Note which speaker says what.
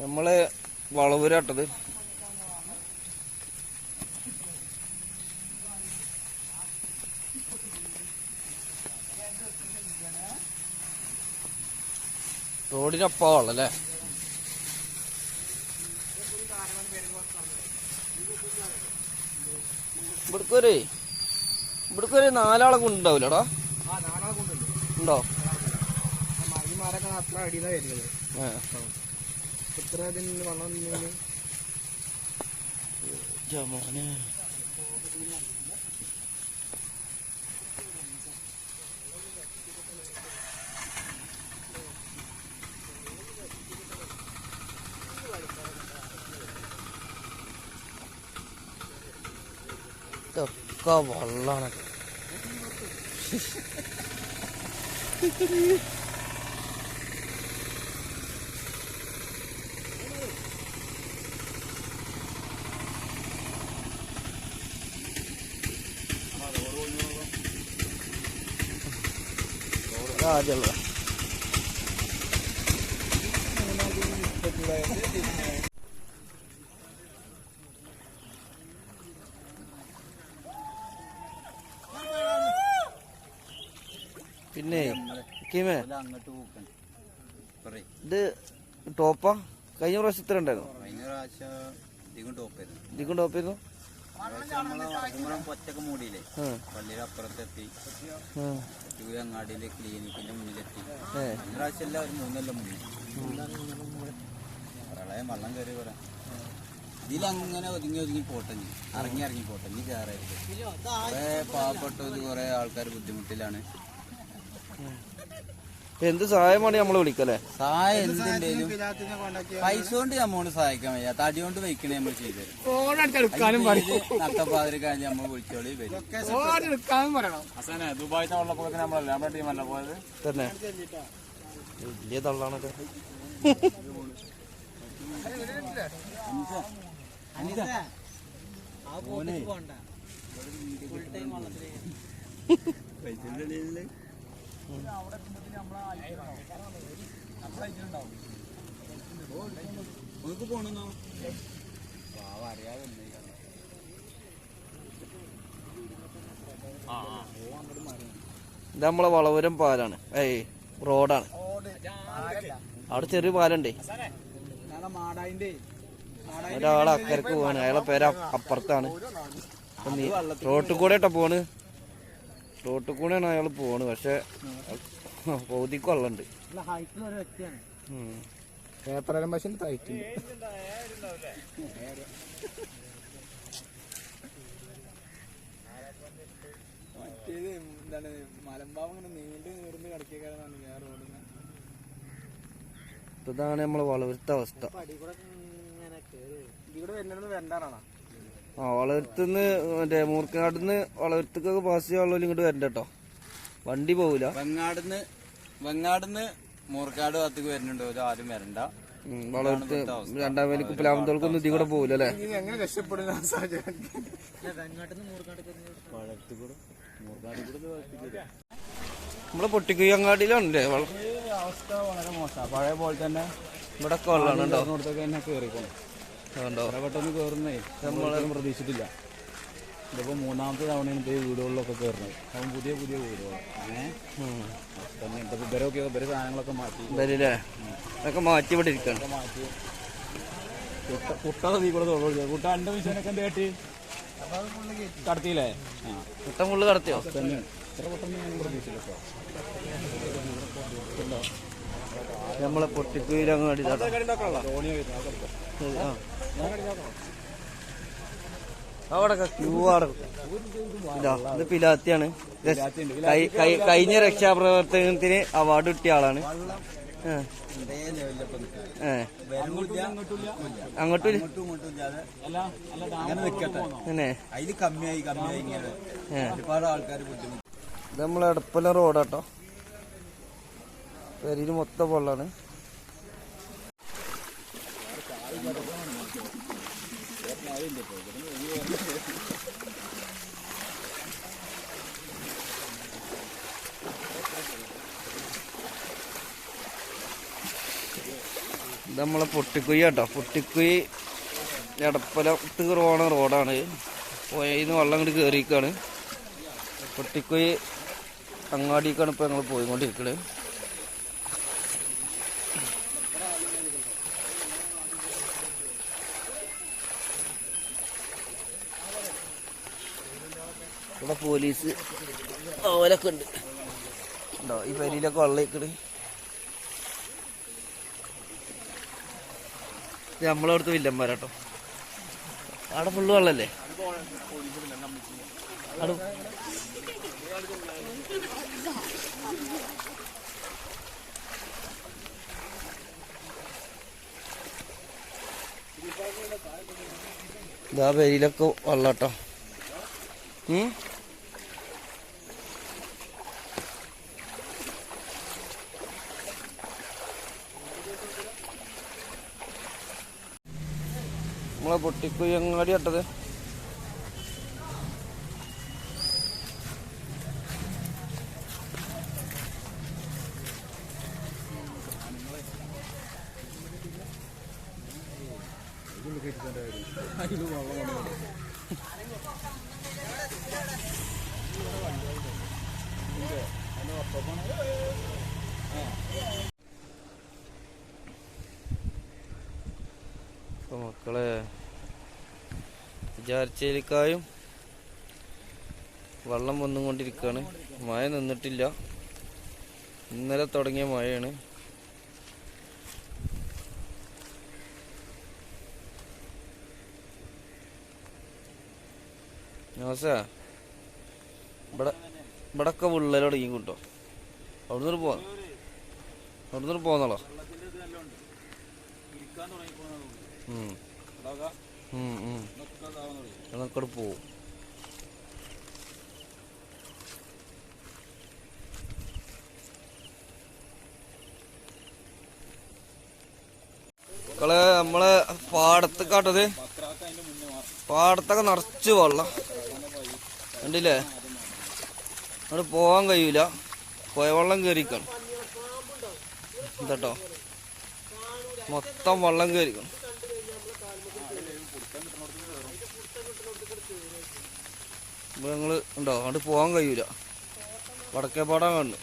Speaker 1: നമ്മള് വളവൂരാട്ടത്. റോഡിനൊപ്പം വെള്ളല്ലേ? ഇവിടക്കൊരു 4 ആളെ കൊണ്ടുണ്ടാവില്ലടാ. ഉണ്ടോ?
Speaker 2: അത്ര അടിയിലാണ് വരുന്നത്. ഇത്ര വെള്ളം
Speaker 1: ഇതൊക്കെ വെള്ളാണ്. ആദ്യമുള്ള പിന്നെ ഇത് ടോപ്പാ. കഴിഞ്ഞ പ്രാവശ്യം ഇത്ര ഉണ്ടായിരുന്നു. ഇതിക്കും ടോപ്പായിരുന്നു.
Speaker 3: ഒറ്റക്ക് മൂടിയില്ലേ പള്ളിയുടെ അപ്പുറത്തെത്തി, അങ്ങാടിയിലെ ക്ലിനിക്കിന്റെ മുന്നിലെത്തി. പ്രാവശ്യം എല്ലാം ഒരു 3 കൊല്ലം മുന്നിൽ പ്രളയം വെള്ളം കയറി പറയാം. ഇതിലങ്ങനെ ഒതുങ്ങി പോട്ടഞ്ഞ് ഇറങ്ങി പോട്ടഞ്ഞ് കയറായിരുന്നു. കുറെ പാവപ്പെട്ടത് കുറെ ആൾക്കാർ ബുദ്ധിമുട്ടിലാണ്.
Speaker 1: എന്ത് സഹായമാണ് നമ്മള് വിളിക്കല്ലേ?
Speaker 3: സഹായം എന്തുണ്ടേലും പൈസ കൊണ്ട് നമ്മോട് സഹായിക്കാൻ വയ്യ, തടി കൊണ്ട് വയ്ക്കണേ നമ്മൾ ചെയ്തത്. നട്ടപ്പാതിരിക്കാൻ നമ്മൾ വിളിച്ചോളി വരും. ദുബായിത്തെ വെള്ളപ്പൊക്കത്തിന് നമ്മളല്ലേ നമ്മുടെ ടീമല്ല പോയത്
Speaker 1: തന്നെ. വലിയ തള്ളാണൊക്കെ.
Speaker 3: പോണെന്നോ
Speaker 1: ഇത് നമ്മളെ വളവൂരം പാലാണ്. റോഡാണ്. അവിടെ ചെറിയ പാലുണ്ടേ. ഒരാളെ അക്കരക്ക് പോവാണ്. അയാളെ പേര് അപ്പുറത്താണ്. റോട്ടിൽ കൂടെ ഇട്ടാ പോണ്. റോട്ടിൽ കൂടെയാണ് അയാൾ പോണ്. പക്ഷെ പൗതിക്ക് വെള്ളമുണ്ട്.
Speaker 2: പേപ്പറേലും പക്ഷെ തയ്ക്കും. മറ്റേത് എന്താണ് മലമ്പാവ് ഇങ്ങനെ നീർന്ന് കിടക്കാനാണ് വേറെ റോഡിന്.
Speaker 1: ഇതാണ് നമ്മളെ വളവൂരത്തെ അവസ്ഥ. വളവൂരത്തുനിന്ന് മറ്റേ മൂർക്കനാട്ടിന്ന് വളവൂരത്തേക്കൊക്കെ പാസ് ചെയ്യാനുള്ള ഇങ്ങോട്ട് വരണ്ട കേട്ടോ. വണ്ടി പോവില്ല.
Speaker 3: വെങ്ങാടുന്ന് മൂർക്കാട് ഭാഗത്തേക്ക് വരുന്നുണ്ടോ? ആരും വരണ്ട.
Speaker 1: വളവൂരത്ത് 2ാം വേലി കുപ്പലാമത്തോൾക്കൊന്നും ഇതിൽ കൂടെ പോവില്ല അല്ലേ?
Speaker 2: എങ്ങനെ രക്ഷപ്പെടുന്ന
Speaker 1: നമ്മളെ പൊട്ടിക്കുയ്യങ്ങാടിയിലാണല്ലേ
Speaker 3: അവസ്ഥ വളരെ മോശമാണ്. പഴയ പോലെ തന്നെ
Speaker 1: ഇവിടെ വെള്ളമാണ്. ഉണ്ടോ?
Speaker 3: തന്നെ കേറിക്കോളും. പെട്ടെന്ന് കയറുന്നേ നമ്മളൊന്നും പ്രതീക്ഷിച്ചിട്ടില്ല. ഇതിപ്പോ 3ാമത്തെ തവണയാണ് ഈ വീടുകളിലൊക്കെ കയറുന്നത്. അപ്പം പുതിയ വീടുകൾ തന്നെ ഇവരെ സാധനങ്ങളൊക്കെ മാറ്റി
Speaker 1: അതൊക്കെ മാറ്റി ഇവിടെ ഇരിക്കണം.
Speaker 3: മാറ്റി കുട്ട നീ കൂടെ തോന്നുന്നു. കുട്ട 2 മിഷനൊക്കെ എന്ത് കേട്ടി കടത്തിയില്ലേ?
Speaker 1: കുട്ട ഫുള്ള് കടത്തിയോ?
Speaker 3: തന്നെ ഇത്ര പെട്ടെന്ന് ഞാൻ പ്രതീക്ഷിച്ചില്ല.
Speaker 1: നമ്മളെ പൊട്ടിക്കുയിലങ്ങാടി അവിടെ ക്യൂ ആണ്. ഇത് പിലാത്തിയാണ്. കഴിഞ്ഞ രക്ഷാപ്രവർത്തനത്തിന് അവാർഡ് കിട്ടിയ ആളാണ്. അങ്ങോട്ടും ഇത് നമ്മളെ എടപ്പലം റോഡാട്ടോ. പെരിയിൽ മൊത്തം വെള്ളമാണ്. ഇത് നമ്മളെ പൊട്ടിക്കുഴി കേട്ടോ. പൊട്ടിക്കുഴി എടപ്പലത്ത് പോണ റോഡാണ്. പുഴയിന്ന് വെള്ളം ഇങ്ങോട്ട് കയറിയിരിക്കുകയാണ്. പൊട്ടിക്കുഴി അങ്ങാടിക്കാണ് ഇപ്പോൾ ഞങ്ങൾ പോയിക്കൊണ്ടിരിക്കുന്നത്. ഇവിടെ പോലീസ് ഓലൊക്കെ ഉണ്ട്. ഉണ്ടോ ഈ പരിയിലൊക്കെ വെള്ളയിക്കണ്. നമ്മളവിടുത്തെ വില്ലന്മാരാട്ടോ. അവിടെ ഫുള്ള് വെള്ളല്ലേ. ഇതാ പരിയിലൊക്കെ വെള്ളാട്ടോ. നമ്മളെ പൊട്ടിക്കുഴി അങ്ങാടി ഇട്ടത്. ഇപ്പൊ മക്കളെ വിചാരിച്ചേലിക്കായും വെള്ളം വന്നുകൊണ്ടിരിക്കുകയാണ്. മഴ നിന്നിട്ടില്ല. ഇന്നലെ തുടങ്ങിയ മഴയാണ്. ഇവിടൊക്കെ വിള്ളൽ തുടങ്ങി കിട്ടോ. അവിടുന്ന് പോന്നോളോ. ഞങ്ങൾക്കവിടെ പോവും. മക്കളെ നമ്മളെ പാടത്ത് കാട്ടത്. പാടത്തൊക്കെ നിറച്ച് വെള്ളം കണ്ടില്ലേ. അവിടെ പോകാൻ കഴിയൂല. പുഴ വെള്ളം കയറിക്കണം. എന്താട്ടോ മൊത്തം വെള്ളം കയറിക്കണം. ഇപ്പൊ ഞങ്ങള് ഉണ്ടോ അവിടെ പോകാൻ കഴിയൂല. വടക്കേ പാടാൻ കണ്ടു.